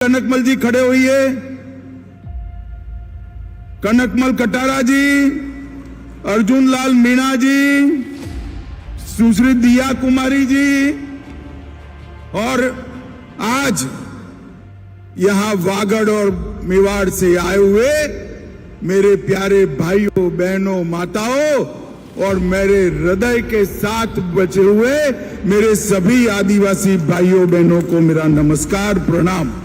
कनकमल जी खड़े होइए। कनकमल कटारा जी, अर्जुन लाल मीणा जी, सुश्री दिया कुमारी जी, और आज यहां वागड़ और मेवाड़ से आए हुए मेरे प्यारे भाइयों बहनों माताओं और मेरे हृदय के साथ बचे हुए मेरे सभी आदिवासी भाइयों बहनों को मेरा नमस्कार प्रणाम।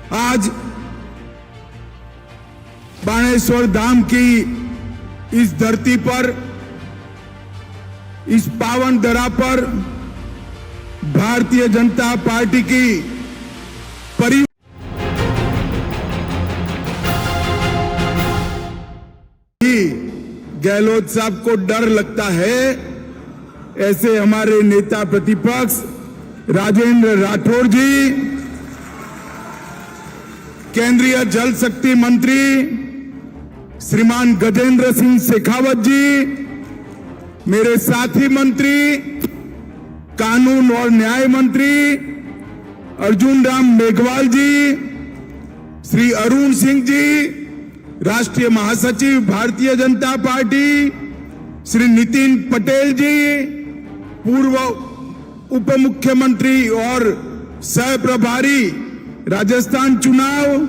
आज बाणेश्वर धाम की इस धरती पर, इस पावन धरा पर भारतीय जनता पार्टी की गहलोत साहब को डर लगता है, ऐसे हमारे नेता प्रतिपक्ष राजेंद्र राठौर जी, केंद्रीय जल शक्ति मंत्री श्रीमान गजेंद्र सिंह शेखावत जी, मेरे साथी मंत्री कानून और न्याय मंत्री अर्जुन राम मेघवाल जी, श्री अरुण सिंह जी, राष्ट्रीय महासचिव भारतीय जनता पार्टी श्री नितिन पटेल जी, पूर्व उप मुख्यमंत्री और सह प्रभारी राजस्थान चुनाव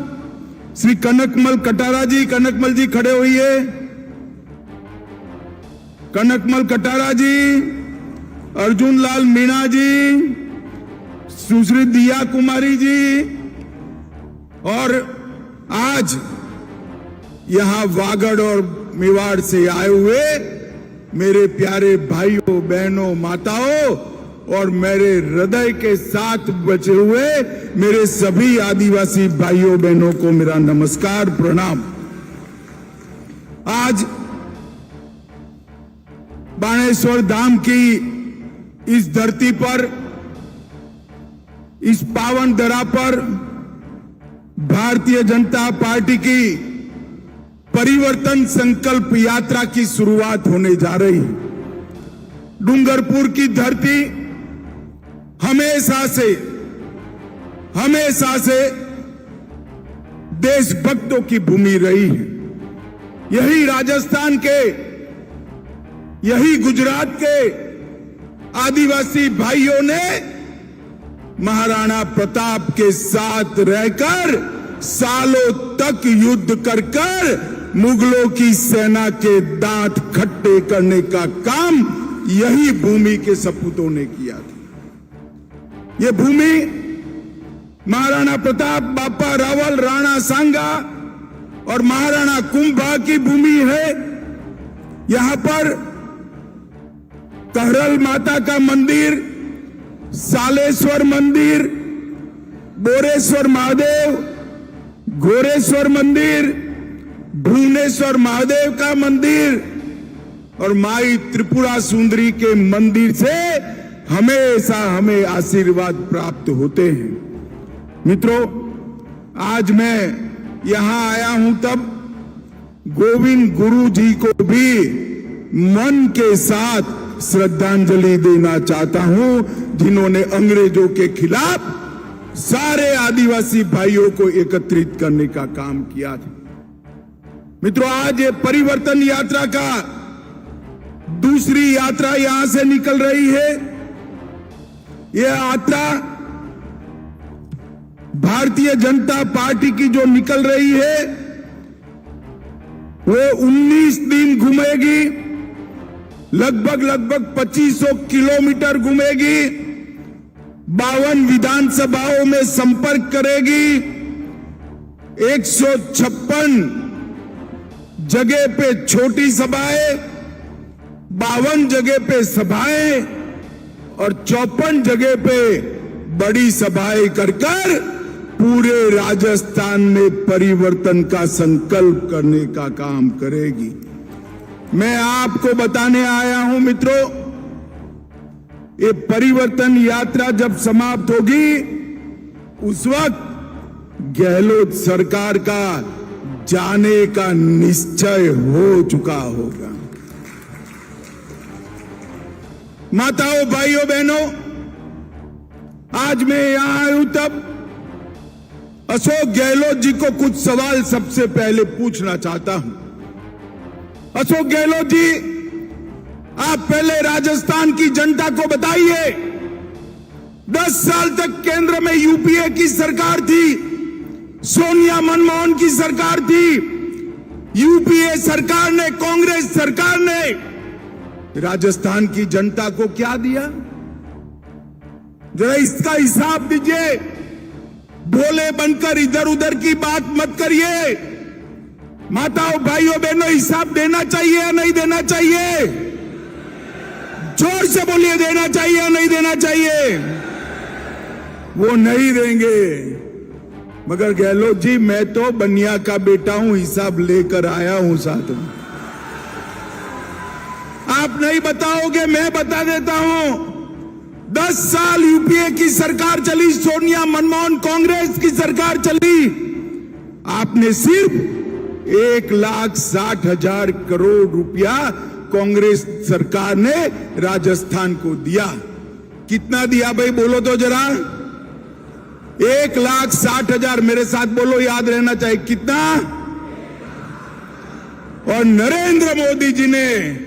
श्री कनकमल कटारा जी। कनकमल जी खड़े होइए। कनकमल कटारा जी, अर्जुन लाल मीणा जी, सुश्री दिया कुमारी जी, और आज यहां वागड़ और मेवाड़ से आए हुए मेरे प्यारे भाइयों बहनों माताओं और मेरे हृदय के साथ बचे हुए मेरे सभी आदिवासी भाइयों बहनों को मेरा नमस्कार प्रणाम। आज बाणेश्वर धाम की इस धरती पर, इस पावन धरा पर भारतीय जनता पार्टी की परिवर्तन संकल्प यात्रा की शुरुआत होने जा रही है। डूंगरपुर की धरती हमेशा से देशभक्तों की भूमि रही है। यही राजस्थान के, यही गुजरात के आदिवासी भाइयों ने महाराणा प्रताप के साथ रहकर सालों तक युद्ध कर मुगलों की सेना के दांत खट्टे करने का काम यही भूमि के सपूतों ने किया था। यह भूमि महाराणा प्रताप, बापा रावल, राणा सांगा और महाराणा कुंभा की भूमि है। यहां पर कहरल माता का मंदिर, सालेश्वर मंदिर, बोरेश्वर महादेव, घोरेश्वर मंदिर, भुवनेश्वर महादेव का मंदिर और माई त्रिपुरा सुंदरी के मंदिर से हमेशा हमें आशीर्वाद प्राप्त होते हैं। मित्रों, आज मैं यहां आया हूं तब गोविंद गुरु जी को भी मन के साथ श्रद्धांजलि देना चाहता हूं, जिन्होंने अंग्रेजों के खिलाफ सारे आदिवासी भाइयों को एकत्रित करने का काम किया था। मित्रों, आज ये परिवर्तन यात्रा का दूसरी यात्रा यहां से निकल रही है। यह यात्रा भारतीय जनता पार्टी की जो निकल रही है वो 19 दिन घूमेगी, लगभग 2500 किलोमीटर घूमेगी, 52 विधानसभाओं में संपर्क करेगी, 156 जगह पे छोटी सभाएं, 52 जगह पे सभाएं और 54 जगह पे बड़ी सभाएं कर पूरे राजस्थान में परिवर्तन का संकल्प करने का काम करेगी। मैं आपको बताने आया हूं मित्रों, ये परिवर्तन यात्रा जब समाप्त होगी उस वक्त गहलोत सरकार का जाने का निश्चय हो चुका होगा। माताओं, भाइयों, बहनों, आज मैं यहां आया हूं तब अशोक गहलोत जी को कुछ सवाल सबसे पहले पूछना चाहता हूं। अशोक गहलोत जी, आप पहले राजस्थान की जनता को बताइए, 10 साल तक केंद्र में यूपीए की सरकार थी, सोनिया मनमोहन की सरकार थी। यूपीए सरकार ने, कांग्रेस सरकार ने राजस्थान की जनता को क्या दिया? जरा इसका हिसाब दीजिए। भोले बनकर इधर उधर की बात मत करिए। माताओं, भाइयों, बहनों, हिसाब देना चाहिए या नहीं देना चाहिए? जोर से बोलिए, देना चाहिए या नहीं देना चाहिए? वो नहीं देंगे। मगर गहलोत जी, मैं तो बनिया का बेटा हूं, हिसाब लेकर आया हूं साथ में। आप नहीं बताओगे, मैं बता देता हूं। 10 साल यूपीए की सरकार चली, सोनिया मनमोहन कांग्रेस की सरकार चली। आपने सिर्फ 1,60,000 करोड़ रुपया कांग्रेस सरकार ने राजस्थान को दिया। कितना दिया भाई, बोलो तो जरा। 1,60,000, मेरे साथ बोलो, याद रहना चाहिए, कितना? और नरेंद्र मोदी जी ने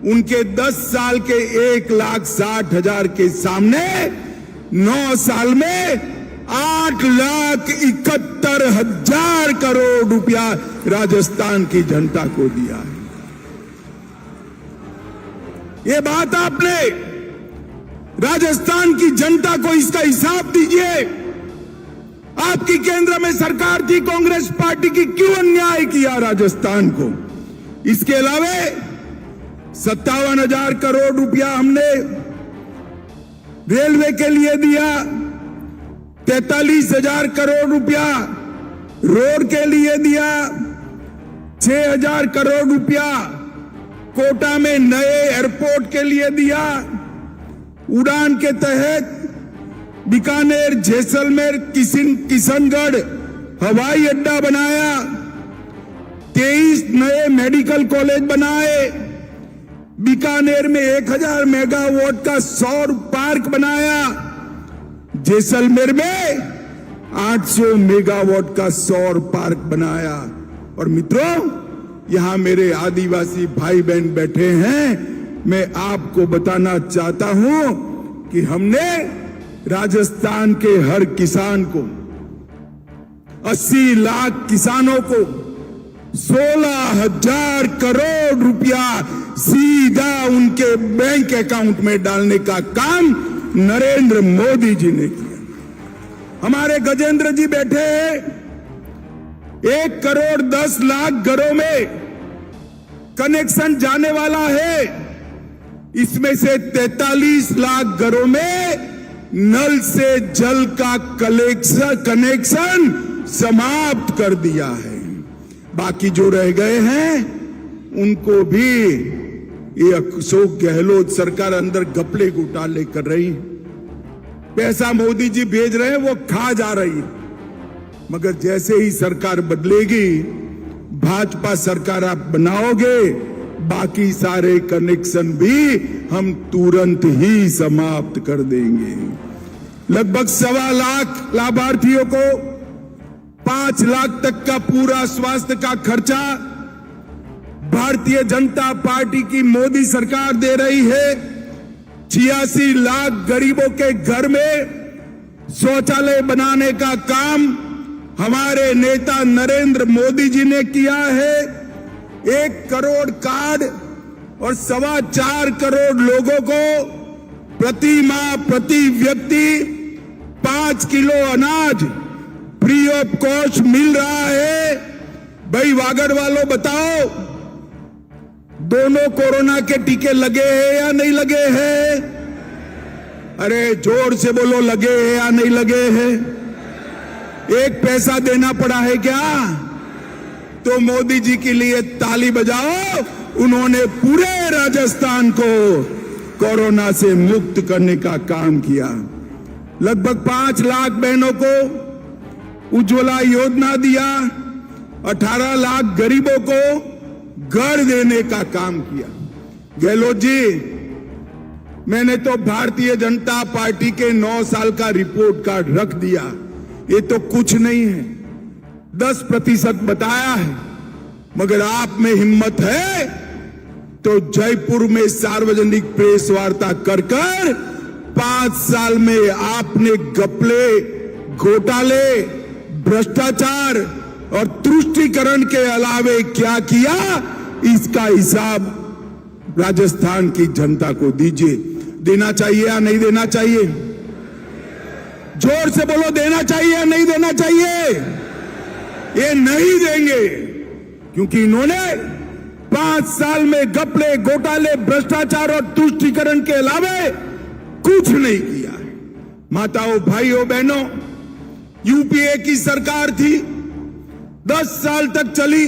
उनके 10 साल के 1,60,000 के सामने 9 साल में 8,71,000 करोड़ रुपया राजस्थान की जनता को दिया है। ये बात आपने राजस्थान की जनता को इसका हिसाब दीजिए। आपकी केंद्र में सरकार थी कांग्रेस पार्टी की, क्यों अन्याय किया राजस्थान को? इसके अलावा 57,000 करोड़ रुपया हमने रेलवे के लिए दिया, 43,000 करोड़ रुपया रोड के लिए दिया, 6,000 करोड़ रुपया कोटा में नए एयरपोर्ट के लिए दिया, उड़ान के तहत बीकानेर, जैसलमेर, किशनगढ़ हवाई अड्डा बनाया, 23 नए मेडिकल कॉलेज बनाए, बीकानेर में 1,000 मेगावाट का सौर पार्क बनाया, जैसलमेर में 800 मेगावाट का सौर पार्क बनाया। और मित्रों, यहां मेरे आदिवासी भाई बहन बैठे हैं, मैं आपको बताना चाहता हूं कि हमने राजस्थान के हर किसान को, 80 लाख किसानों को 16,000 करोड़ रुपया सीधा उनके बैंक अकाउंट में डालने का काम नरेंद्र मोदी जी ने किया। हमारे गजेंद्र जी बैठे हैं, 1,10,00,000 घरों में कनेक्शन जाने वाला है। इसमें से 43 लाख घरों में नल से जल का कनेक्शन समाप्त कर दिया है। बाकी जो रह गए हैं उनको भी ये अशोक गहलोत सरकार अंदर घपले घोटाले कर रही। पैसा मोदी जी भेज रहे हैं, वो खा जा रही। मगर जैसे ही सरकार बदलेगी, भाजपा सरकार आप बनाओगे, बाकी सारे कनेक्शन भी हम तुरंत ही समाप्त कर देंगे। लगभग 1.25 लाख लाभार्थियों को 5 लाख तक का पूरा स्वास्थ्य का खर्चा भारतीय जनता पार्टी की मोदी सरकार दे रही है। 86 लाख गरीबों के घर में शौचालय बनाने का काम हमारे नेता नरेंद्र मोदी जी ने किया है। 1 करोड़ कार्ड और 4.25 करोड़ लोगों को प्रति माह, प्रति व्यक्ति 5 किलो अनाज फ्री ऑफ कॉस्ट मिल रहा है। भाई वागड़ वालों, बताओ, दोनों कोरोना के टीके लगे हैं या नहीं लगे हैं? अरे जोर से बोलो, लगे हैं या नहीं लगे हैं? एक पैसा देना पड़ा है क्या? तो मोदी जी के लिए ताली बजाओ। उन्होंने पूरे राजस्थान को कोरोना से मुक्त करने का काम किया। लगभग 5 लाख बहनों को उज्ज्वला योजना दिया, 18 लाख गरीबों को घर देने का काम किया। गहलोत जी, मैंने तो भारतीय जनता पार्टी के 9 साल का रिपोर्ट कार्ड रख दिया। ये तो कुछ नहीं है, 10% बताया है। मगर आप में हिम्मत है तो जयपुर में सार्वजनिक प्रेस वार्ता कर 5 साल में आपने घपले, घोटाले, भ्रष्टाचार और तुष्टीकरण के अलावे क्या किया, इसका हिसाब राजस्थान की जनता को दीजिए। देना चाहिए या नहीं देना चाहिए? जोर से बोलो, देना चाहिए या नहीं देना चाहिए? ये नहीं देंगे, क्योंकि इन्होंने 5 साल में घपले, घोटाले, भ्रष्टाचार और तुष्टीकरण के अलावे कुछ नहीं किया है। माताओं, भाइयों, बहनों, यूपीए की सरकार थी, 10 साल तक चली।